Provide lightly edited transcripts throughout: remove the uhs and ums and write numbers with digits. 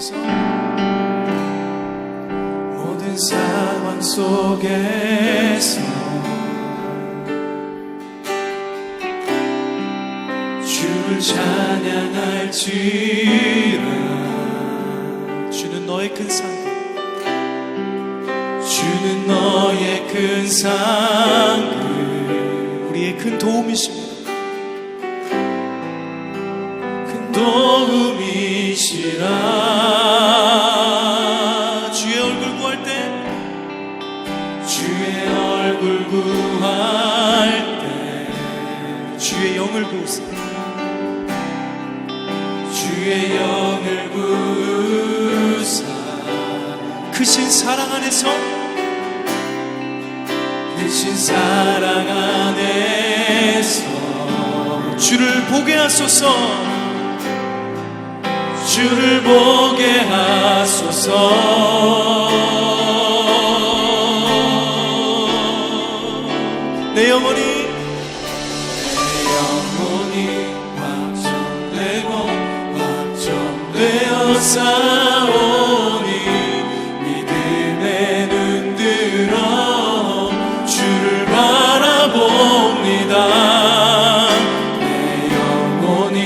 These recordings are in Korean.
속에서 모든 상황 속에서 주를 찬양할지라. 주는 너의 큰 상급, 주는 너의 큰 상급, 우리의 큰 도움이십니다. 큰 도움이시라. 주의 얼굴 구할 때, 주의 얼굴 구할 때 주의 영을 구우사. 주의 영을 구우사. 크신 사랑 안에서, 크신 사랑 안에서 주를 보게 하소서. 주를 보게 하소서. 내 영혼이 확정되어 싸우니 믿음에 눈들어 주를 바라봅니다. 내 영혼이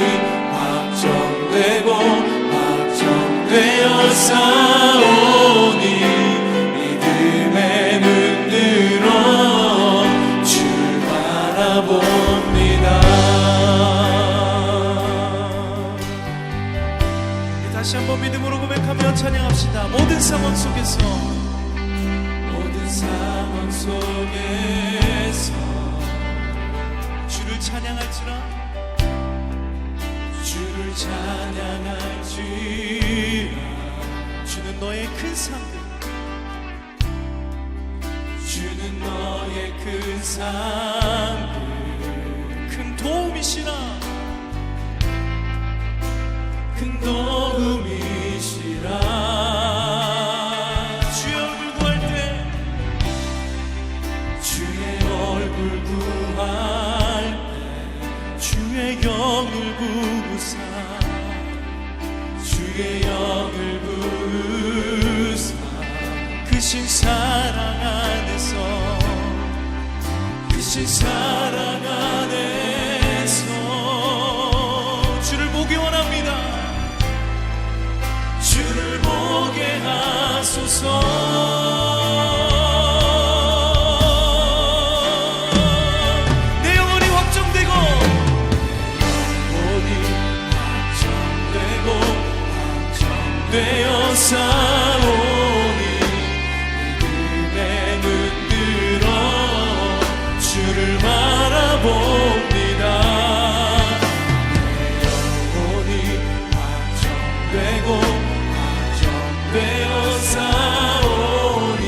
확정되어 싸우니 믿음에 눈들어 주를 바라봅니다. 다시 한번 믿음으로 고백하며 찬양합시다. 모든 상황 속에서, 모든 상황 속에서 주를 찬양할지라. 주를 찬양할지라. 주는 너의 큰 상급, 주는 너의 큰 상급, 큰 도움이시라. 큰 도움이시라. 주의 얼굴 구할 때, 주의 얼굴 구할 때 주의 영을 구우사. 주의 영을 구우사. 크신 사랑 안에서, 크신 사랑 안에서 주를 보기 원합니다. 주를 보게 하소서. 내 영혼이 확정되어 싸우니 믿음에 눈들어 주를 바라봅니다. 내 영혼이 확정되어 싸우니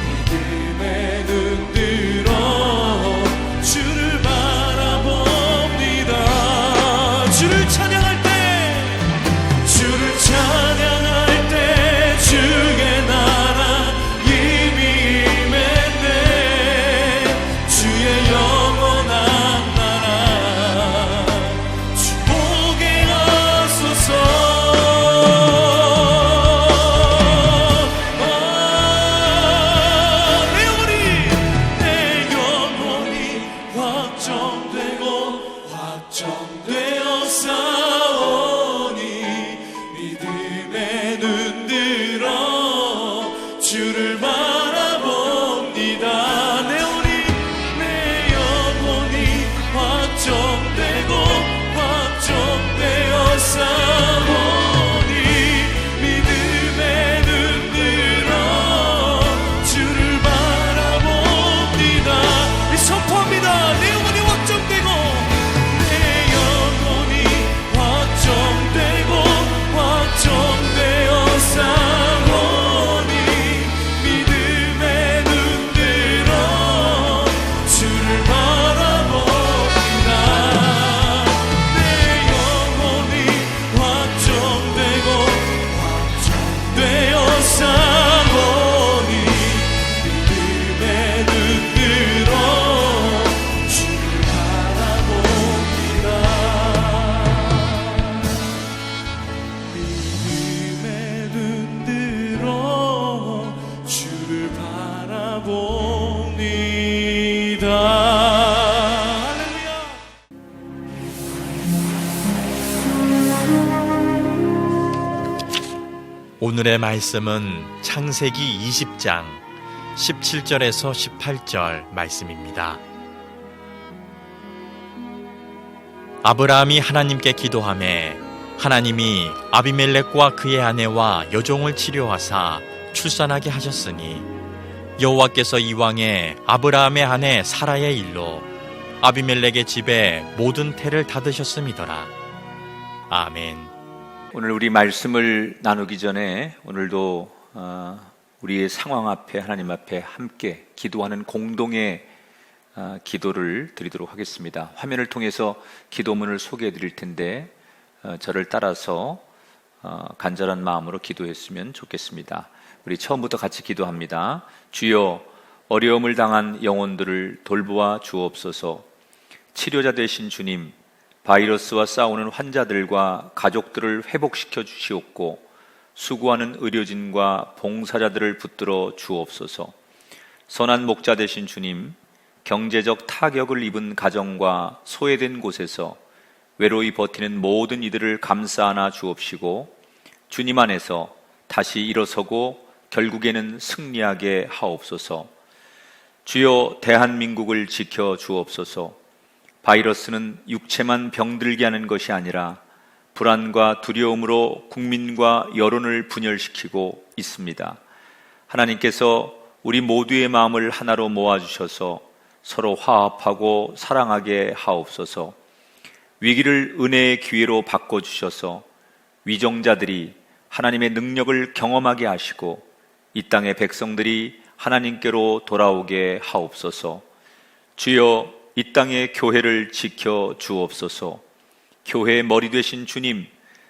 믿음에 눈들어 주를 바라봅니다. 주를 찬양할 때, 주를 찬양할 때 주의 나라 이미 임했네. 주의 영원한 나라 주 보게 하소서. 내 영혼이 확정되어 싸우니 믿음에 눈들어 주를 바라봅니다. 내 영혼이 확정되어 싸우니 믿음에 눈들어 주를 바라봅니다. 선포합니다. 내 영혼이 확정되고, 내 영혼이 오늘의 말씀은 창세기 20장 17절에서 18절 말씀입니다. 아브라함이 하나님께 기도하매 하나님이 아비멜렉과 그의 아내와 여종을 치료하사 출산하게 하셨으니 여호와께서 이왕에 아브라함의 아내 사라의 일로 아비멜렉의 집에 모든 태를 닫으셨음이더라. 아멘. 오늘 우리 말씀을 나누기 전에 오늘도 우리의 상황 앞에 하나님 앞에 함께 기도하는 공동의 기도를 드리도록 하겠습니다. 화면을 통해서 기도문을 소개해 드릴 텐데 저를 따라서 간절한 마음으로 기도했으면 좋겠습니다. 우리 처음부터 같이 기도합니다. 주여, 어려움을 당한 영혼들을 돌보아 주옵소서. 치료자 되신 주님, 바이러스와 싸우는 환자들과 가족들을 회복시켜 주시옵고 수고하는 의료진과 봉사자들을 붙들어 주옵소서. 선한 목자 되신 주님, 경제적 타격을 입은 가정과 소외된 곳에서 외로이 버티는 모든 이들을 감싸 안아 주옵시고 주님 안에서 다시 일어서고 결국에는 승리하게 하옵소서. 주여, 대한민국을 지켜 주옵소서. 바이러스는 육체만 병들게 하는 것이 아니라 불안과 두려움으로 국민과 여론을 분열시키고 있습니다. 하나님께서 우리 모두의 마음을 하나로 모아주셔서 서로 화합하고 사랑하게 하옵소서. 위기를 은혜의 기회로 바꿔주셔서 위정자들이 하나님의 능력을 경험하게 하시고 이 땅의 백성들이 하나님께로 돌아오게 하옵소서. 주여, 이 땅의 교회를 지켜 주옵소서. 교회의 머리 되신 주님,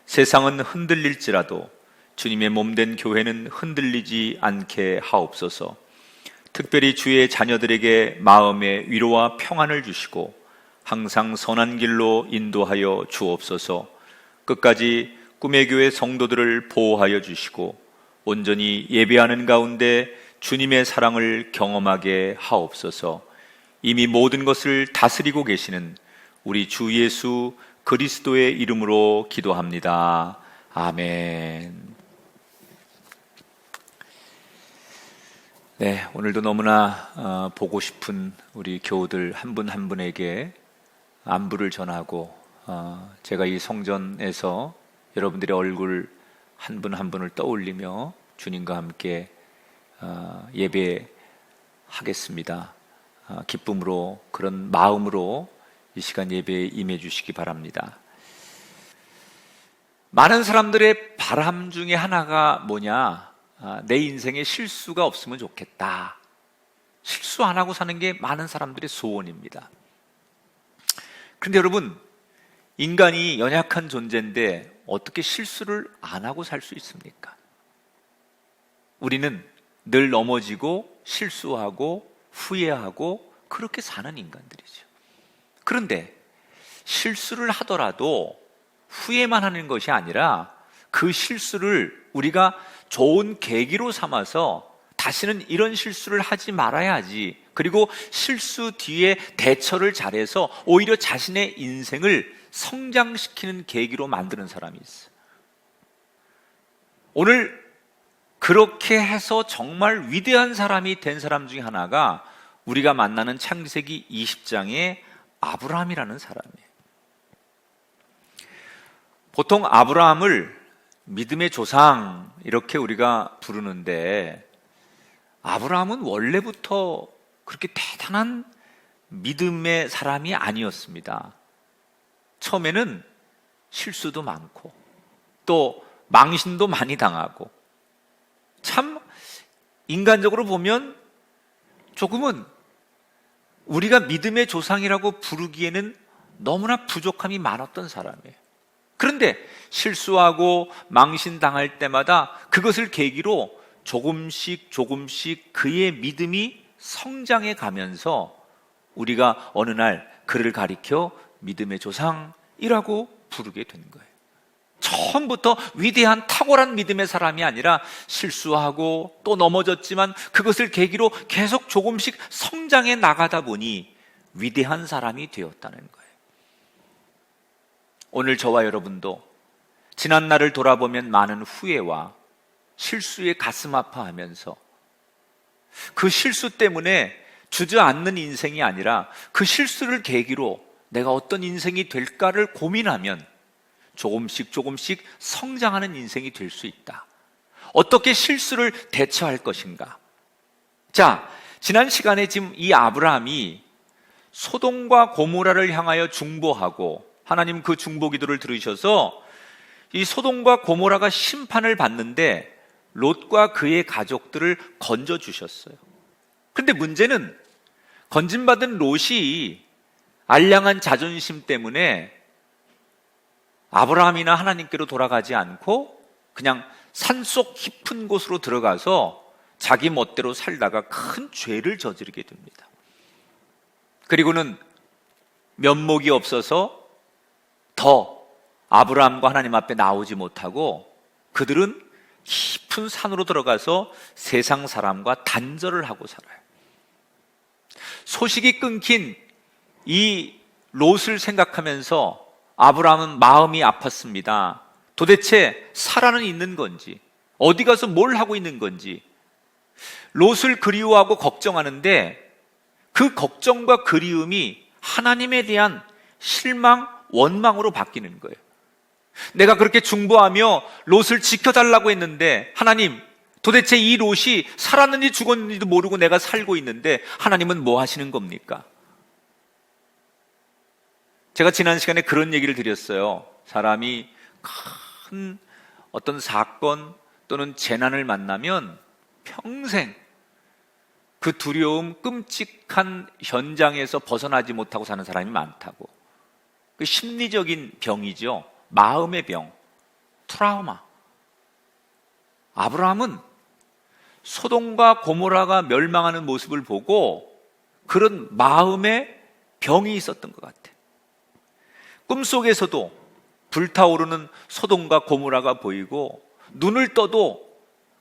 세상은 흔들릴지라도 주님의 몸된 교회는 흔들리지 않게 하옵소서. 특별히 주의 자녀들에게 마음의 위로와 평안을 주시고 항상 선한 길로 인도하여 주옵소서. 끝까지 꿈의 교회 성도들을 보호하여 주시고 온전히 예배하는 가운데 주님의 사랑을 경험하게 하옵소서. 이미 모든 것을 다스리고 계시는 우리 주 예수 그리스도의 이름으로 기도합니다. 아멘. 네, 오늘도 너무나 보고 싶은 우리 교우들 한 분 한 분에게 안부를 전하고 제가 이 성전에서 여러분들의 얼굴 한 분 한 분을 떠올리며 주님과 함께 예배하겠습니다. 기쁨으로, 그런 마음으로 이 시간 예배에 임해 주시기 바랍니다. 많은 사람들의 바람 중에 하나가 뭐냐? 내 인생에 실수가 없으면 좋겠다. 실수 안 하고 사는 게 많은 사람들의 소원입니다. 그런데 여러분, 인간이 연약한 존재인데 어떻게 실수를 안 하고 살 수 있습니까? 우리는 늘 넘어지고 실수하고 후회하고 그렇게 사는 인간들이죠. 그런데 실수를 하더라도 후회만 하는 것이 아니라 그 실수를 우리가 좋은 계기로 삼아서 다시는 이런 실수를 하지 말아야지, 그리고 실수 뒤에 대처를 잘해서 오히려 자신의 인생을 성장시키는 계기로 만드는 사람이 있어요. 오늘 그렇게 해서 정말 위대한 사람이 된 사람 중에 하나가 우리가 만나는 창세기 20장의 아브라함이라는 사람이에요. 보통 아브라함을 믿음의 조상 이렇게 우리가 부르는데 아브라함은 원래부터 그렇게 대단한 믿음의 사람이 아니었습니다. 처음에는 실수도 많고 또 망신도 많이 당하고, 참 인간적으로 보면 조금은 우리가 믿음의 조상이라고 부르기에는 너무나 부족함이 많았던 사람이에요. 그런데 실수하고 망신당할 때마다 그것을 계기로 조금씩 그의 믿음이 성장해 가면서 우리가 어느 날 그를 가리켜 믿음의 조상이라고 부르게 된 거예요. 처음부터 위대한 탁월한 믿음의 사람이 아니라 실수하고 또 넘어졌지만 그것을 계기로 계속 조금씩 성장해 나가다 보니 위대한 사람이 되었다는 거예요. 오늘 저와 여러분도 지난 날을 돌아보면 많은 후회와 실수에 가슴 아파하면서 그 실수 때문에 주저앉는 인생이 아니라 그 실수를 계기로 내가 어떤 인생이 될까를 고민하면 조금씩 조금씩 성장하는 인생이 될 수 있다. 어떻게 실수를 대처할 것인가? 자, 지난 시간에 지금 이 아브라함이 소돔과 고모라를 향하여 중보하고 하나님 그 중보 기도를 들으셔서 이 소돔과 고모라가 심판을 받는데 롯과 그의 가족들을 건져주셨어요. 그런데 문제는 건진받은 롯이 알량한 자존심 때문에 아브라함이나 하나님께로 돌아가지 않고 그냥 산속 깊은 곳으로 들어가서 자기 멋대로 살다가 큰 죄를 저지르게 됩니다. 그리고는 면목이 없어서 더 아브라함과 하나님 앞에 나오지 못하고 그들은 깊은 산으로 들어가서 세상 사람과 단절을 하고 살아요. 소식이 끊긴 이 롯을 생각하면서 아브라함은 마음이 아팠습니다. 도대체 사라는 있는 건지, 어디 가서 뭘 하고 있는 건지, 롯을 그리워하고 걱정하는데 그 걱정과 그리움이 하나님에 대한 실망, 원망으로 바뀌는 거예요. 내가 그렇게 중보하며 롯을 지켜달라고 했는데 하나님, 도대체 이 롯이 살았는지 죽었는지도 모르고 내가 살고 있는데 하나님은 뭐 하시는 겁니까? 제가 지난 시간에 그런 얘기를 드렸어요. 사람이 큰 어떤 사건 또는 재난을 만나면 평생 그 두려움, 끔찍한 현장에서 벗어나지 못하고 사는 사람이 많다고. 그 심리적인 병이죠. 마음의 병, 트라우마. 아브라함은 소돔과 고모라가 멸망하는 모습을 보고 그런 마음의 병이 있었던 것 같아요. 꿈속에서도 불타오르는 소돔과 고모라가 보이고 눈을 떠도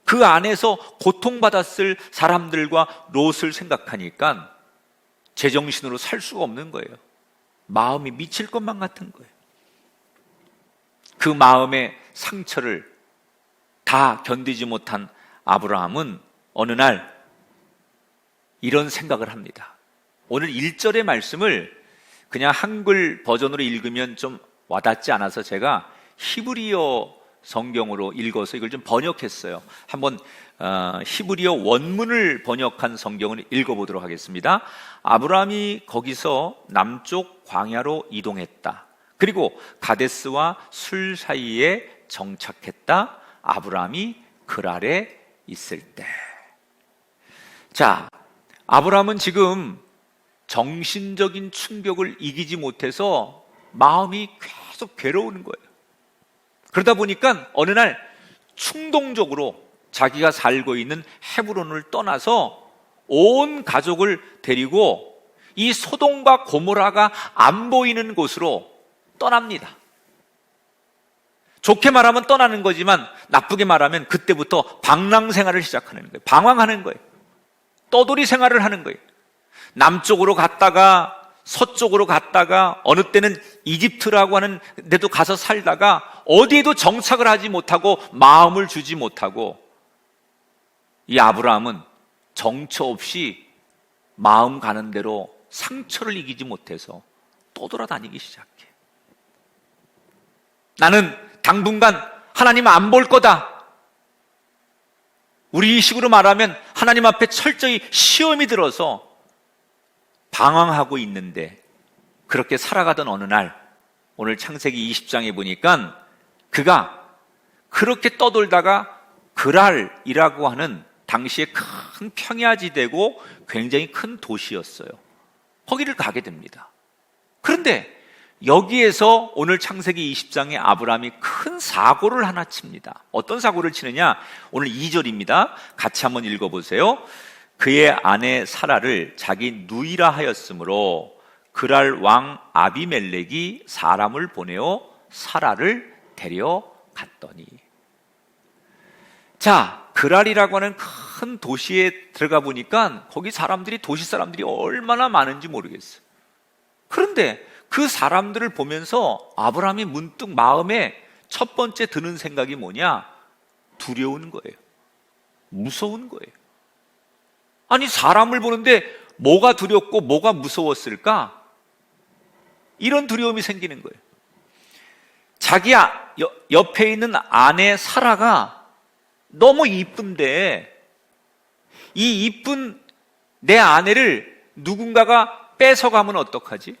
그 안에서 고통받았을 사람들과 롯을 생각하니까 제정신으로 살 수가 없는 거예요. 마음이 미칠 것만 같은 거예요. 그 마음의 상처를 다 견디지 못한 아브라함은 어느 날 이런 생각을 합니다. 오늘 1절의 말씀을 그냥 한글 버전으로 읽으면 좀 와닿지 않아서 제가 히브리어 성경으로 읽어서 이걸 좀 번역했어요. 한번 히브리어 원문을 번역한 성경을 읽어보도록 하겠습니다. 아브라함이 거기서 남쪽 광야로 이동했다. 그리고 가데스와 술 사이에 정착했다. 아브라함이 그랄에 있을 때. 자, 아브라함은 지금 정신적인 충격을 이기지 못해서 마음이 계속 괴로운 거예요. 그러다 보니까 어느 날 충동적으로 자기가 살고 있는 헤브론을 떠나서 온 가족을 데리고 이 소돔과 고모라가 안 보이는 곳으로 떠납니다. 좋게 말하면 떠나는 거지만 나쁘게 말하면 그때부터 방랑 생활을 시작하는 거예요. 방황하는 거예요. 떠돌이 생활을 하는 거예요. 남쪽으로 갔다가 서쪽으로 갔다가 어느 때는 이집트라고 하는 데도 가서 살다가 어디에도 정착을 하지 못하고 마음을 주지 못하고 이 아브라함은 정처 없이 마음 가는 대로 상처를 이기지 못해서 떠돌아다니기 시작해. 나는 당분간 하나님 안 볼 거다. 우리 식으로 말하면 하나님 앞에 철저히 시험이 들어서 방황하고 있는데 그렇게 살아가던 어느 날 오늘 창세기 20장에 보니까 그가 그렇게 떠돌다가 그랄이라고 하는 당시에 큰 평야지대고 굉장히 큰 도시였어요. 거기를 가게 됩니다. 그런데 여기에서 오늘 창세기 20장에 아브라함이 큰 사고를 하나 칩니다. 어떤 사고를 치느냐? 오늘 2절입니다. 같이 한번 읽어보세요. 그의 아내 사라를 자기 누이라 하였으므로 그랄 왕 아비멜렉이 사람을 보내어 사라를 데려갔더니. 자, 그랄이라고 하는 큰 도시에 들어가 보니까 거기 사람들이, 도시 사람들이 얼마나 많은지 모르겠어요. 그런데 그 사람들을 보면서 아브라함이 문득 마음에 첫 번째 드는 생각이 뭐냐? 두려운 거예요. 무서운 거예요. 아니, 사람을 보는데 뭐가 두렵고 뭐가 무서웠을까? 이런 두려움이 생기는 거예요. 자기 옆에 있는 아내 사라가 너무 이쁜데 이 이쁜 내 아내를 누군가가 뺏어가면 어떡하지?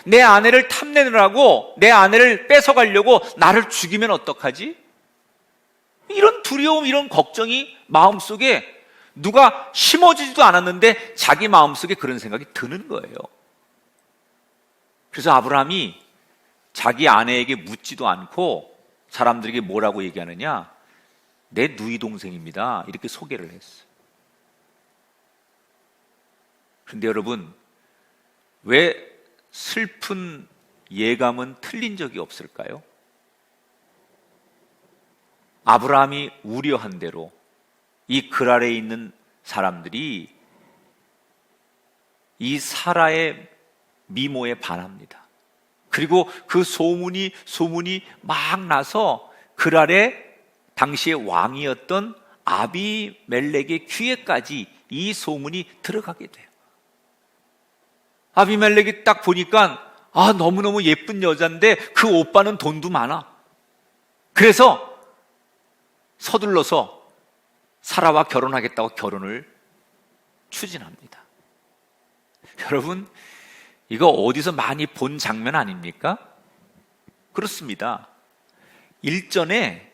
내 아내를 탐내느라고 내 아내를 뺏어가려고 나를 죽이면 어떡하지? 이런 두려움, 이런 걱정이 마음속에 누가 심어주지도 않았는데 자기 마음속에 그런 생각이 드는 거예요. 그래서 아브라함이 자기 아내에게 묻지도 않고 사람들에게 뭐라고 얘기하느냐? 내 누이 동생입니다. 이렇게 소개를 했어요. 그런데 여러분, 왜 슬픈 예감은 틀린 적이 없을까요? 아브라함이 우려한 대로 이 글 아래에 있는 사람들이 이 사라의 미모에 반합니다. 그리고 그 소문이 막 나서 글 아래 당시의 왕이었던 아비멜렉의 귀에까지 이 소문이 들어가게 돼요. 아비멜렉이 딱 보니까 너무너무 예쁜 여자인데 그 오빠는 돈도 많아. 그래서 서둘러서 사라와 결혼하겠다고 결혼을 추진합니다. 여러분, 이거 어디서 많이 본 장면 아닙니까? 그렇습니다. 일전에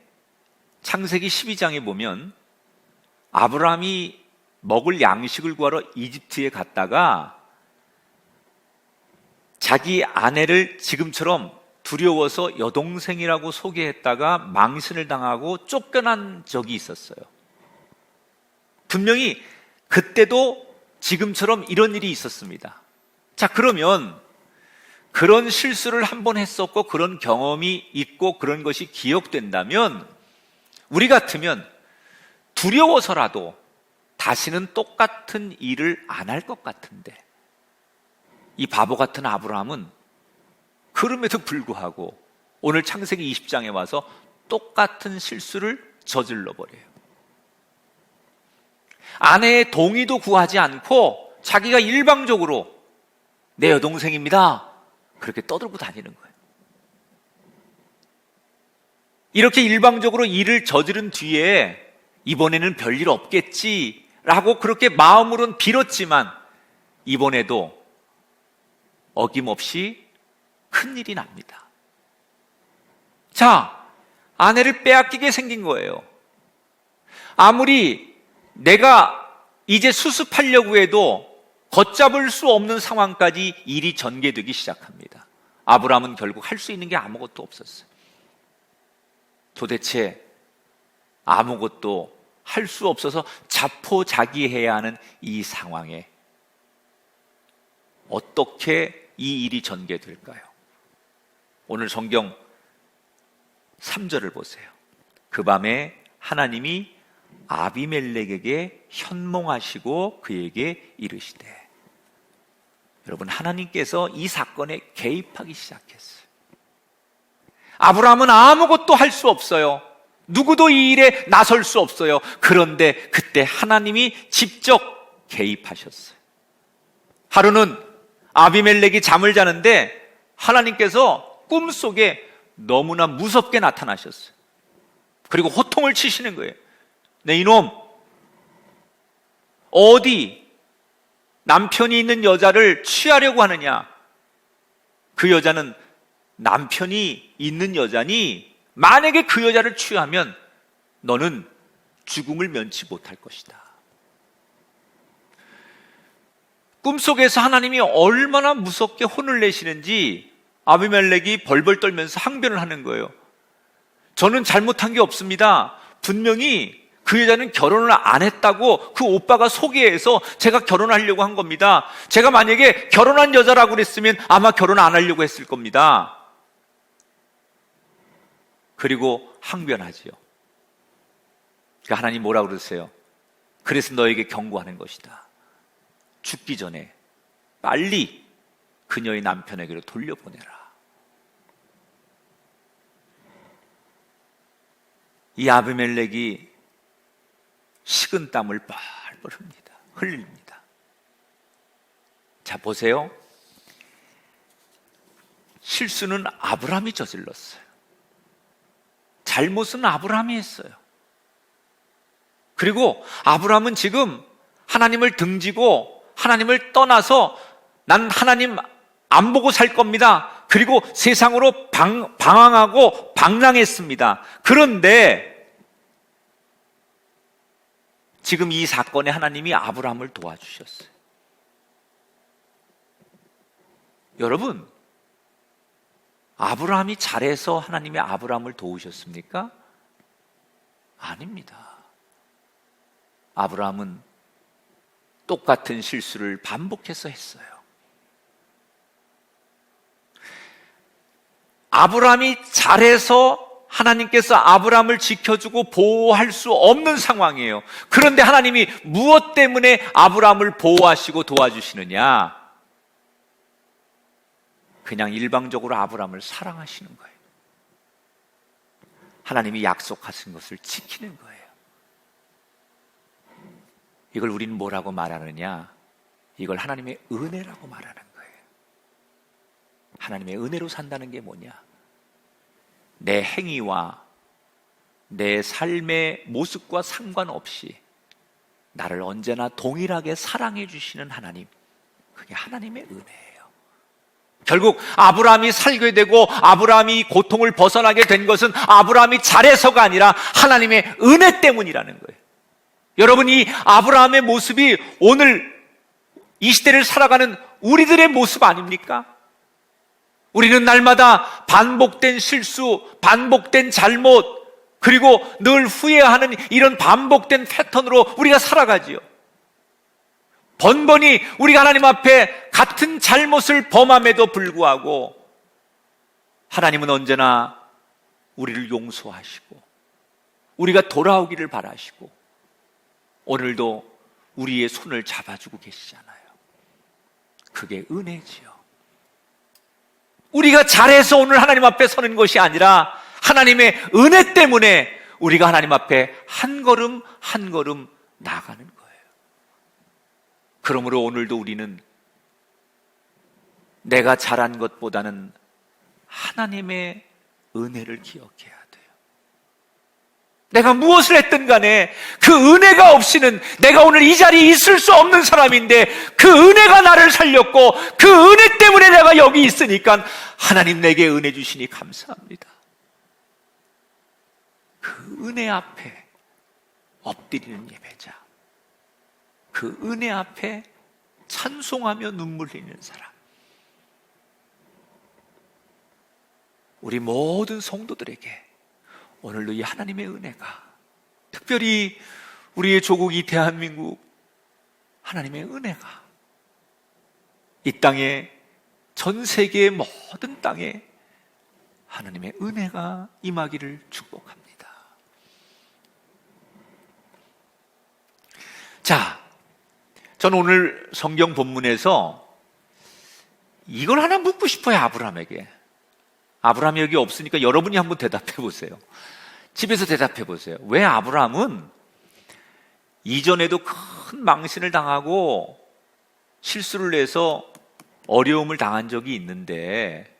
창세기 12장에 보면 아브라함이 먹을 양식을 구하러 이집트에 갔다가 자기 아내를 지금처럼 두려워서 여동생이라고 소개했다가 망신을 당하고 쫓겨난 적이 있었어요. 분명히 그때도 지금처럼 이런 일이 있었습니다. 자, 그러면 그런 실수를 한 번 했었고 그런 경험이 있고 그런 것이 기억된다면 우리 같으면 두려워서라도 다시는 똑같은 일을 안 할 것 같은데 이 바보 같은 아브라함은 그럼에도 불구하고 오늘 창세기 20장에 와서 똑같은 실수를 저질러 버려요. 아내의 동의도 구하지 않고 자기가 일방적으로 내 여동생입니다. 그렇게 떠들고 다니는 거예요. 이렇게 일방적으로 일을 저지른 뒤에 이번에는 별일 없겠지라고 그렇게 마음으로는 빌었지만 이번에도 어김없이 큰일이 납니다. 자, 아내를 빼앗기게 생긴 거예요. 아무리 내가 이제 수습하려고 해도 걷잡을 수 없는 상황까지 일이 전개되기 시작합니다. 아브라함은 결국 할 수 있는 게 아무것도 없었어요. 도대체 아무것도 할 수 없어서 자포자기해야 하는 이 상황에 어떻게 이 일이 전개될까요? 오늘 성경 3절을 보세요. 그 밤에 하나님이 아비멜렉에게 현몽하시고 그에게 이르시되. 여러분, 하나님께서 이 사건에 개입하기 시작했어요. 아브라함은 아무것도 할 수 없어요. 누구도 이 일에 나설 수 없어요. 그런데 그때 하나님이 직접 개입하셨어요. 하루는 아비멜렉이 잠을 자는데 하나님께서 꿈속에 너무나 무섭게 나타나셨어요. 그리고 호통을 치시는 거예요. 네, 이놈, 어디 남편이 있는 여자를 취하려고 하느냐? 그 여자는 남편이 있는 여자니 만약에 그 여자를 취하면 너는 죽음을 면치 못할 것이다. 꿈속에서 하나님이 얼마나 무섭게 혼을 내시는지 아비멜렉이 벌벌 떨면서 항변을 하는 거예요. 저는 잘못한 게 없습니다. 분명히 그 여자는 결혼을 안 했다고 그 오빠가 소개해서 제가 결혼하려고 한 겁니다. 제가 만약에 결혼한 여자라고 그랬으면 아마 결혼 안 하려고 했을 겁니다. 그리고 항변하지요. 그러니까 하나님 뭐라고 그러세요? 그래서 너에게 경고하는 것이다. 죽기 전에 빨리 그녀의 남편에게로 돌려보내라. 이 아비멜렉이 식은땀을 뻘뻘 흘립니다. 자, 보세요. 실수는 아브라함이 저질렀어요. 잘못은 아브라함이 했어요. 그리고 아브라함은 지금 하나님을 등지고 하나님을 떠나서 난 하나님 안 보고 살 겁니다. 그리고 세상으로 방황하고 방랑했습니다. 그런데 지금 이 사건에 하나님이 아브라함을 도와주셨어요. 여러분, 아브라함이 잘해서 하나님이 아브라함을 도우셨습니까? 아닙니다. 아브라함은 똑같은 실수를 반복해서 했어요. 아브라함이 잘해서 하나님께서 아브라함을 지켜주고 보호할 수 없는 상황이에요. 그런데 하나님이 무엇 때문에 아브라함을 보호하시고 도와주시느냐? 그냥 일방적으로 아브라함을 사랑하시는 거예요. 하나님이 약속하신 것을 지키는 거예요. 이걸 우리는 뭐라고 말하느냐? 이걸 하나님의 은혜라고 말하는 거예요. 하나님의 은혜로 산다는 게 뭐냐? 내 행위와 내 삶의 모습과 상관없이 나를 언제나 동일하게 사랑해 주시는 하나님, 그게 하나님의 은혜예요. 결국 아브라함이 살게 되고 아브라함이 고통을 벗어나게 된 것은 아브라함이 잘해서가 아니라 하나님의 은혜 때문이라는 거예요. 여러분, 이 아브라함의 모습이 오늘 이 시대를 살아가는 우리들의 모습 아닙니까? 우리는 날마다 반복된 실수, 반복된 잘못, 그리고 늘 후회하는 이런 반복된 패턴으로 우리가 살아가지요. 번번이 우리가 하나님 앞에 같은 잘못을 범함에도 불구하고 하나님은 언제나 우리를 용서하시고 우리가 돌아오기를 바라시고 오늘도 우리의 손을 잡아주고 계시잖아요. 그게 은혜지요. 우리가 잘해서 오늘 하나님 앞에 서는 것이 아니라 하나님의 은혜 때문에 우리가 하나님 앞에 한 걸음 한 걸음 나아가는 거예요. 그러므로 오늘도 우리는 내가 잘한 것보다는 하나님의 은혜를 기억해야 돼요. 내가 무엇을 했든 간에 그 은혜가 없이는 내가 오늘 이 자리에 있을 수 없는 사람인데 그 은혜가 나를 살렸고 그 은혜 때문에 내가 여기 있으니까 하나님 내게 은혜 주시니 감사합니다. 그 은혜 앞에 엎드리는 예배자, 그 은혜 앞에 찬송하며 눈물 흘리는 사람, 우리 모든 성도들에게 오늘도 이 하나님의 은혜가, 특별히 우리의 조국 이 대한민국 하나님의 은혜가 이 땅에, 전 세계의 모든 땅에 하나님의 은혜가 임하기를 축복합니다. 자, 저는 오늘 성경 본문에서 이걸 하나 묻고 싶어요. 아브라함에게. 아브라함이 여기 없으니까 여러분이 한번 대답해 보세요. 집에서 대답해 보세요. 왜 아브라함은 이전에도 큰 망신을 당하고 실수를 해서 어려움을 당한 적이 있는데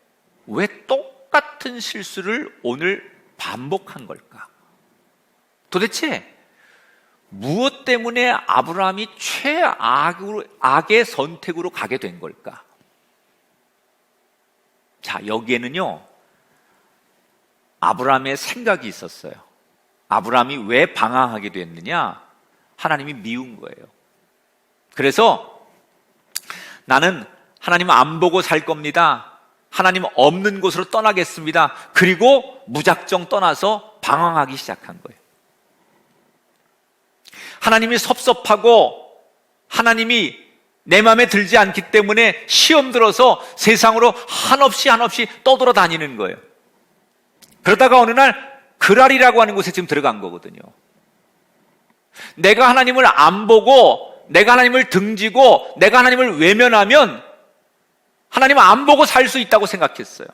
왜 똑같은 실수를 오늘 반복한 걸까? 도대체 무엇 때문에 아브라함이 최악의 선택으로 가게 된 걸까? 자, 여기에는요, 아브라함의 생각이 있었어요. 아브라함이 왜 방황하게 됐느냐? 하나님이 미운 거예요. 그래서 나는 하나님 안 보고 살 겁니다. 하나님 없는 곳으로 떠나겠습니다. 그리고 무작정 떠나서 방황하기 시작한 거예요. 하나님이 섭섭하고 하나님이 내 마음에 들지 않기 때문에 시험 들어서 세상으로 한없이 떠돌아다니는 거예요. 그러다가 어느 날 그랄이라고 하는 곳에 지금 들어간 거거든요. 내가 하나님을 안 보고 내가 하나님을 등지고 내가 하나님을 외면하면 하나님을 안 보고 살 수 있다고 생각했어요.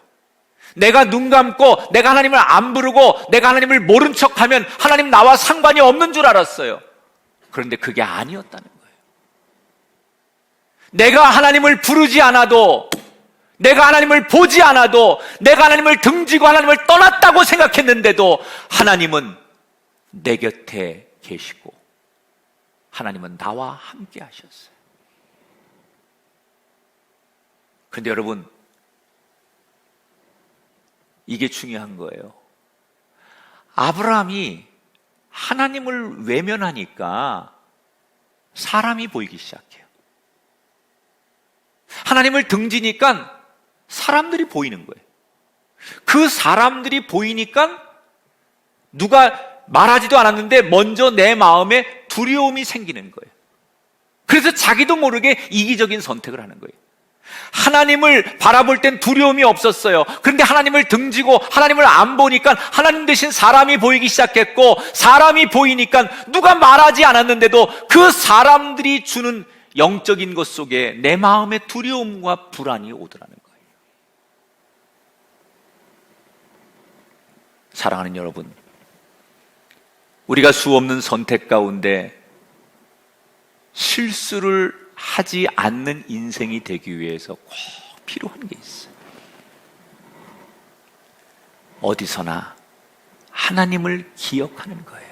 내가 눈 감고 내가 하나님을 안 부르고 내가 하나님을 모른 척하면 하나님 나와 상관이 없는 줄 알았어요. 그런데 그게 아니었다는 거예요. 내가 하나님을 부르지 않아도, 내가 하나님을 보지 않아도, 내가 하나님을 등지고 하나님을 떠났다고 생각했는데도 하나님은 내 곁에 계시고 하나님은 나와 함께 하셨어요. 그런데 여러분, 이게 중요한 거예요. 아브라함이 하나님을 외면하니까 사람이 보이기 시작해요. 하나님을 등지니까 사람들이 보이는 거예요. 그 사람들이 보이니까 누가 말하지도 않았는데 먼저 내 마음에 두려움이 생기는 거예요. 그래서 자기도 모르게 이기적인 선택을 하는 거예요. 하나님을 바라볼 땐 두려움이 없었어요. 그런데 하나님을 등지고 하나님을 안 보니까 하나님 대신 사람이 보이기 시작했고, 사람이 보이니까 누가 말하지 않았는데도 그 사람들이 주는 영적인 것 속에 내 마음에 두려움과 불안이 오더라는 거예요. 사랑하는 여러분, 우리가 수없는 선택 가운데 실수를 하지 않는 인생이 되기 위해서 꼭 필요한 게 있어요. 어디서나 하나님을 기억하는 거예요.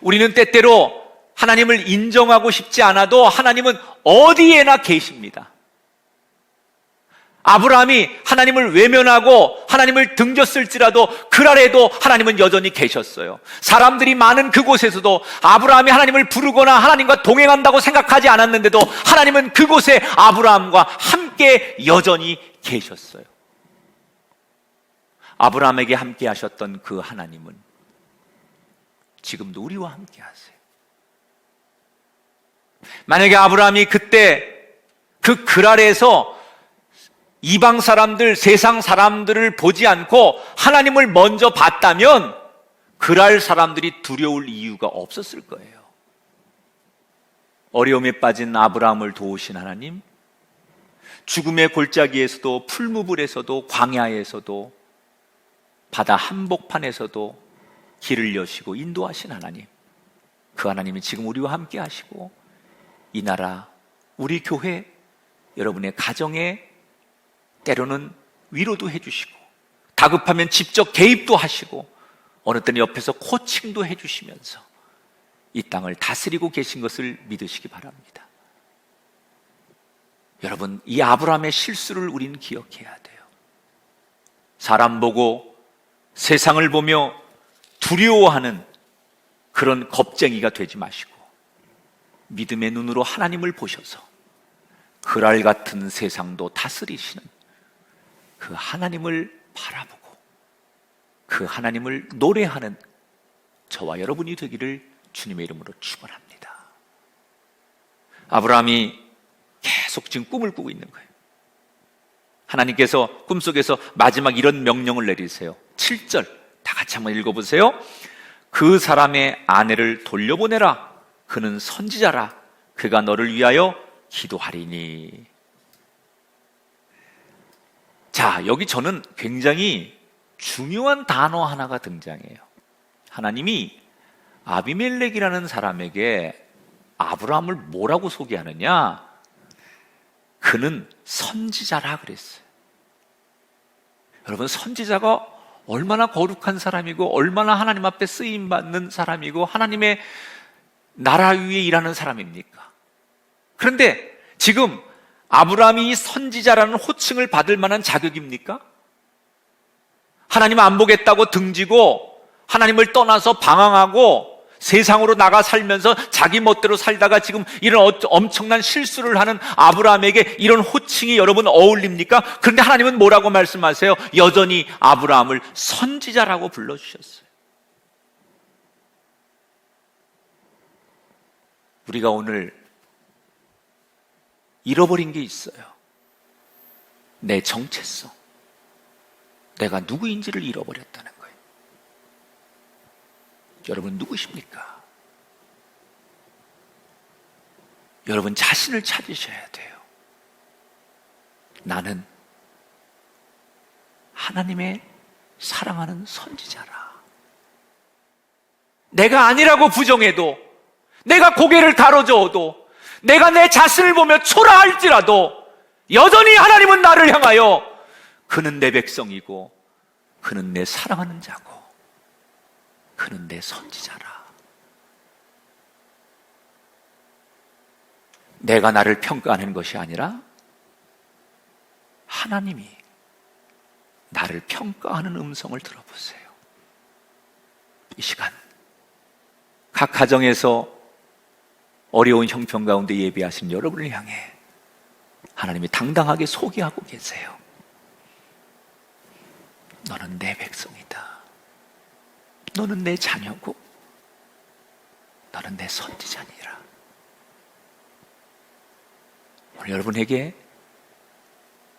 우리는 때때로 하나님을 인정하고 싶지 않아도 하나님은 어디에나 계십니다. 아브라함이 하나님을 외면하고 하나님을 등졌을지라도 그 아래에도 하나님은 여전히 계셨어요. 사람들이 많은 그곳에서도 아브라함이 하나님을 부르거나 하나님과 동행한다고 생각하지 않았는데도 하나님은 그곳에 아브라함과 함께 여전히 계셨어요. 아브라함에게 함께 하셨던 그 하나님은 지금도 우리와 함께 하세요. 만약에 아브라함이 그때 그 글 아래에서 이방 사람들, 세상 사람들을 보지 않고 하나님을 먼저 봤다면 그랄 사람들이 두려울 이유가 없었을 거예요. 어려움에 빠진 아브라함을 도우신 하나님, 죽음의 골짜기에서도, 풀무불에서도, 광야에서도, 바다 한복판에서도 길을 여시고 인도하신 하나님, 그 하나님이 지금 우리와 함께 하시고 이 나라, 우리 교회, 여러분의 가정에 때로는 위로도 해주시고 다급하면 직접 개입도 하시고 어느 때는 옆에서 코칭도 해주시면서 이 땅을 다스리고 계신 것을 믿으시기 바랍니다. 여러분, 이 아브라함의 실수를 우리는 기억해야 돼요. 사람 보고 세상을 보며 두려워하는 그런 겁쟁이가 되지 마시고 믿음의 눈으로 하나님을 보셔서 그랄 같은 세상도 다스리시는 그 하나님을 바라보고 그 하나님을 노래하는 저와 여러분이 되기를 주님의 이름으로 축원합니다. 아브라함이 계속 지금 꿈을 꾸고 있는 거예요. 하나님께서 꿈속에서 마지막 이런 명령을 내리세요. 7절 다 같이 한번 읽어보세요. 그 사람의 아내를 돌려보내라. 그는 선지자라. 그가 너를 위하여 기도하리니. 자, 여기 저는 굉장히 중요한 단어 하나가 등장해요. 하나님이 아비멜렉이라는 사람에게 아브라함을 뭐라고 소개하느냐? 그는 선지자라 그랬어요. 여러분, 선지자가 얼마나 거룩한 사람이고 얼마나 하나님 앞에 쓰임받는 사람이고 하나님의 나라 위에 일하는 사람입니까? 그런데 지금 아브라함이 이 선지자라는 호칭을 받을 만한 자격입니까? 하나님 안 보겠다고 등지고 하나님을 떠나서 방황하고 세상으로 나가 살면서 자기 멋대로 살다가 지금 이런 엄청난 실수를 하는 아브라함에게 이런 호칭이 여러분 어울립니까? 그런데 하나님은 뭐라고 말씀하세요? 여전히 아브라함을 선지자라고 불러주셨어요. 우리가 오늘 잃어버린 게 있어요. 내 정체성, 내가 누구인지를 잃어버렸다는 거예요. 여러분 누구십니까? 여러분 자신을 찾으셔야 돼요. 나는 하나님의 사랑하는 선지자라. 내가 아니라고 부정해도, 내가 고개를 가로저어도, 내가 내 자신을 보며 초라할지라도 여전히 하나님은 나를 향하여 그는 내 백성이고 그는 내 사랑하는 자고 그는 내 선지자라. 내가 나를 평가하는 것이 아니라 하나님이 나를 평가하는 음성을 들어보세요. 이 시간 각 가정에서 어려운 형편 가운데 예배하신 여러분을 향해 하나님이 당당하게 소개하고 계세요. 너는 내 백성이다. 너는 내 자녀고 너는 내 선지자니라. 오늘 여러분에게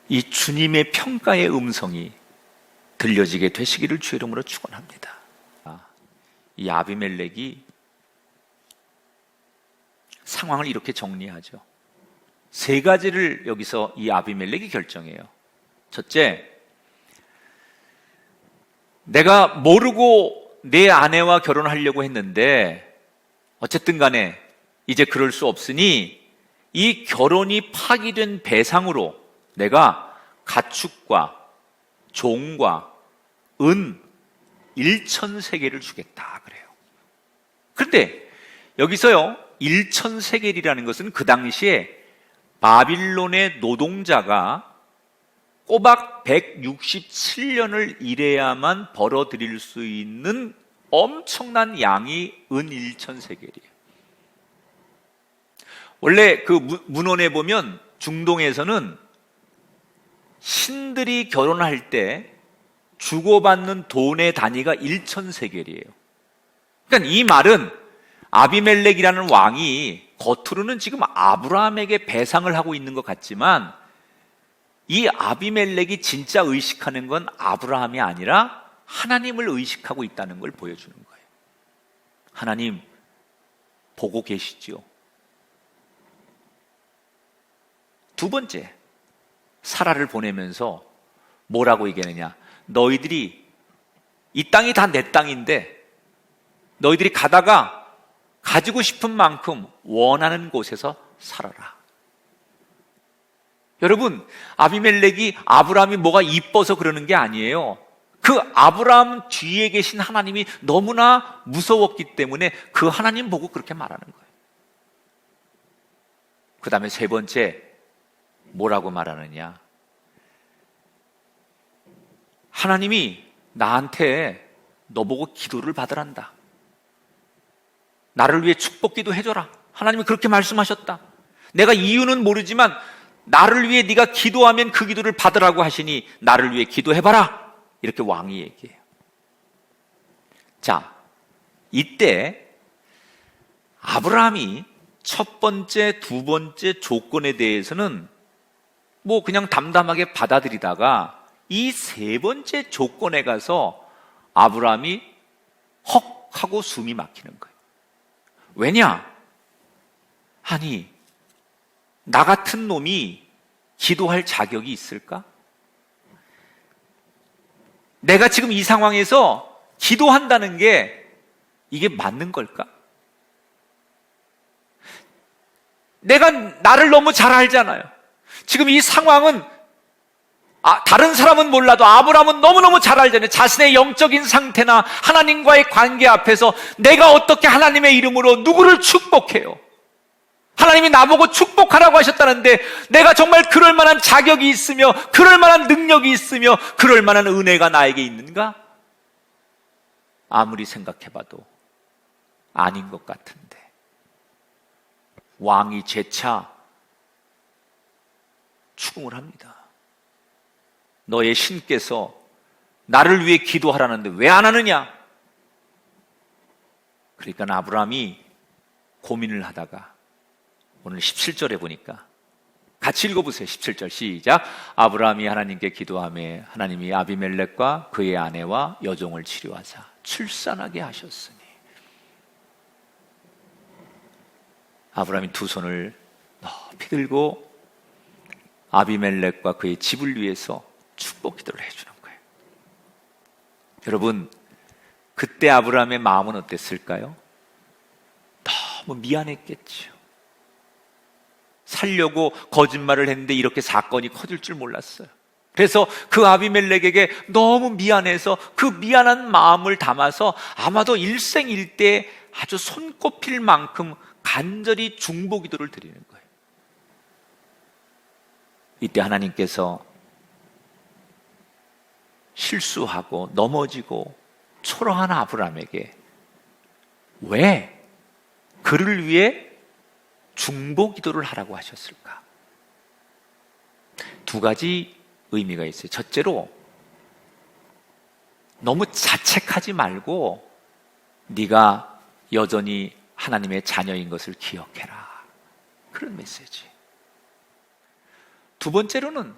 이 주님의 평가의 음성이 들려지게 되시기를 주의 이름으로 축원합니다. 이 아비멜렉이 상황을 이렇게 정리하죠. 세 가지를 여기서 이 아비멜렉이 결정해요. 첫째, 내가 모르고 내 아내와 결혼하려고 했는데 어쨌든 간에 이제 그럴 수 없으니 이 결혼이 파기된 배상으로 내가 가축과 종과 은 1,000세겔을 주겠다 그래요. 그런데 여기서요 1,000세겔이라는 것은 그 당시에 바빌론의 노동자가 꼬박 167년을 일해야만 벌어들일 수 있는 엄청난 양이 은 1,000세겔이에요. 원래 그 문헌에 보면 중동에서는 신들이 결혼할 때 주고받는 돈의 단위가 1,000세겔이에요. 그러니까 이 말은 아비멜렉이라는 왕이 겉으로는 지금 아브라함에게 배상을 하고 있는 것 같지만 이 아비멜렉이 진짜 의식하는 건 아브라함이 아니라 하나님을 의식하고 있다는 걸 보여주는 거예요. 하나님 보고 계시죠? 두 번째, 사라를 보내면서 뭐라고 얘기하느냐? 너희들이 이 땅이 다 내 땅인데 너희들이 가다가 가지고 싶은 만큼 원하는 곳에서 살아라. 여러분, 아비멜렉이 아브라함이 뭐가 이뻐서 그러는 게 아니에요. 그 아브라함 뒤에 계신 하나님이 너무나 무서웠기 때문에 그 하나님 보고 그렇게 말하는 거예요. 그 다음에 세 번째, 뭐라고 말하느냐? 하나님이 나한테 너보고 기도를 받으란다. 나를 위해 축복기도 해줘라. 하나님이 그렇게 말씀하셨다. 내가 이유는 모르지만 나를 위해 네가 기도하면 그 기도를 받으라고 하시니 나를 위해 기도해봐라. 이렇게 왕이 얘기해요. 자, 이때 아브라함이 첫 번째, 두 번째 조건에 대해서는 뭐 그냥 담담하게 받아들이다가 이 세 번째 조건에 가서 아브라함이 헉 하고 숨이 막히는 거예요. 왜냐? 아니, 나 같은 놈이 기도할 자격이 있을까? 내가 지금 이 상황에서 기도한다는 게 이게 맞는 걸까? 내가 나를 너무 잘 알잖아요. 지금 이 상황은 다른 사람은 몰라도 아브라함은 너무너무 잘 알잖아요. 자신의 영적인 상태나 하나님과의 관계 앞에서 내가 어떻게 하나님의 이름으로 누구를 축복해요? 하나님이 나보고 축복하라고 하셨다는데 내가 정말 그럴 만한 자격이 있으며 그럴 만한 능력이 있으며 그럴 만한 은혜가 나에게 있는가? 아무리 생각해봐도 아닌 것 같은데 왕이 재차 추궁을 합니다. 너의 신께서 나를 위해 기도하라는데 왜 안 하느냐? 그러니까 아브라함이 고민을 하다가 오늘 17절에 보니까 같이 읽어보세요. 17절 시작. 아브라함이 하나님께 기도하며 하나님이 아비멜렉과 그의 아내와 여종을 치료하사 출산하게 하셨으니. 아브라함이 두 손을 높이 들고 아비멜렉과 그의 집을 위해서 축복 기도를 해주는 거예요. 여러분, 그때 아브라함의 마음은 어땠을까요? 너무 미안했겠죠. 살려고 거짓말을 했는데 이렇게 사건이 커질 줄 몰랐어요. 그래서 그 아비멜렉에게 너무 미안해서 그 미안한 마음을 담아서 아마도 일생일대 아주 손꼽힐 만큼 간절히 중보기도를 드리는 거예요. 이때 하나님께서 실수하고 넘어지고 초라한 아브라함에게 왜 그를 위해 중보기도를 하라고 하셨을까? 두 가지 의미가 있어요. 첫째로, 너무 자책하지 말고 네가 여전히 하나님의 자녀인 것을 기억해라. 그런 메시지. 두 번째로는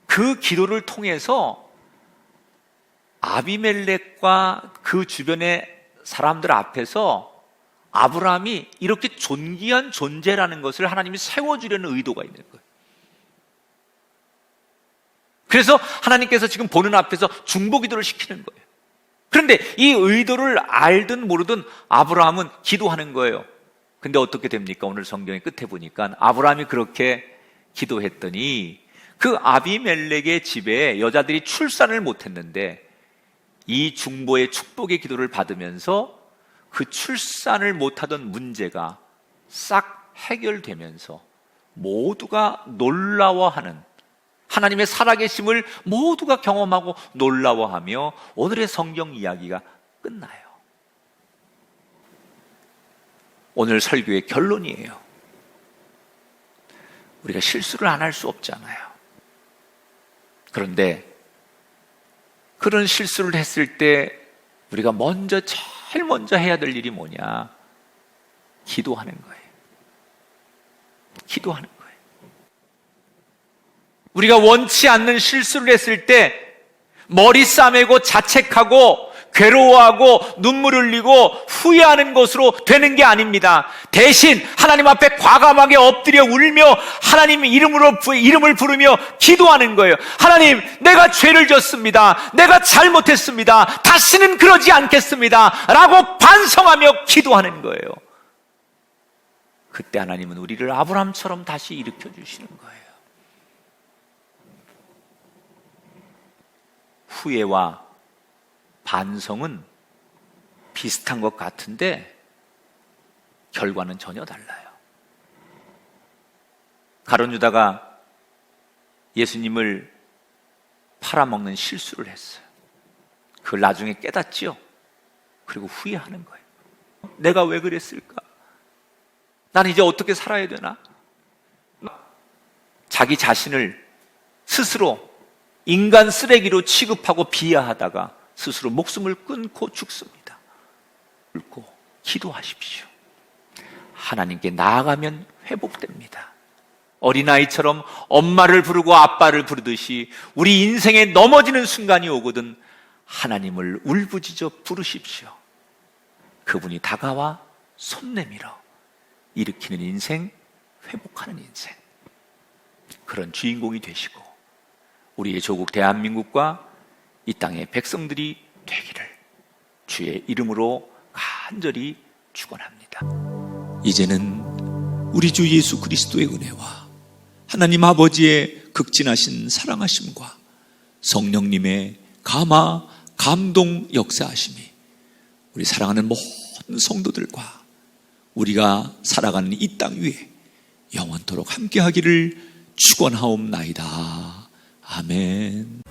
그 기도를 통해서 아비멜렉과 그 주변의 사람들 앞에서 아브라함이 이렇게 존귀한 존재라는 것을 하나님이 세워주려는 의도가 있는 거예요. 그래서 하나님께서 지금 보는 앞에서 중보기도를 시키는 거예요. 그런데 이 의도를 알든 모르든 아브라함은 기도하는 거예요. 근데 어떻게 됩니까? 오늘 성경의 끝에 보니까 아브라함이 그렇게 기도했더니 그 아비멜렉의 집에 여자들이 출산을 못했는데 이 중보의 축복의 기도를 받으면서 그 출산을 못하던 문제가 싹 해결되면서 모두가 놀라워하는, 하나님의 살아계심을 모두가 경험하고 놀라워하며 오늘의 성경 이야기가 끝나요. 오늘 설교의 결론이에요. 우리가 실수를 안 할 수 없잖아요. 그런데 그런 실수를 했을 때 우리가 제일 먼저 해야 될 일이 뭐냐? 기도하는 거예요. 기도하는 거예요. 우리가 원치 않는 실수를 했을 때 머리 싸매고 자책하고 괴로워하고 눈물 흘리고 후회하는 것으로 되는 게 아닙니다. 대신 하나님 앞에 과감하게 엎드려 울며 하나님 이름을 부르며 기도하는 거예요. 하나님, 내가 죄를 졌습니다. 내가 잘못했습니다. 다시는 그러지 않겠습니다. 라고 반성하며 기도하는 거예요. 그때 하나님은 우리를 아브라함처럼 다시 일으켜 주시는 거예요. 후회와 반성은 비슷한 것 같은데 결과는 전혀 달라요. 가룟 유다가 예수님을 팔아먹는 실수를 했어요. 그걸 나중에 깨닫지요. 그리고 후회하는 거예요. 내가 왜 그랬을까? 나는 이제 어떻게 살아야 되나? 자기 자신을 스스로 인간 쓰레기로 취급하고 비하하다가 스스로 목숨을 끊고 죽습니다. 꿇고 기도하십시오. 하나님께 나아가면 회복됩니다. 어린아이처럼 엄마를 부르고 아빠를 부르듯이 우리 인생에 넘어지는 순간이 오거든 하나님을 울부짖어 부르십시오. 그분이 다가와 손 내밀어 일으키는 인생, 회복하는 인생, 그런 주인공이 되시고 우리의 조국 대한민국과 이 땅의 백성들이 되기를 주의 이름으로 간절히 축원합니다. 이제는 우리 주 예수 그리스도의 은혜와 하나님 아버지의 극진하신 사랑하심과 성령님의 감화, 감동 역사하심이 우리 사랑하는 모든 성도들과 우리가 살아가는 이 땅 위에 영원토록 함께하기를 축원하옵나이다. 아멘.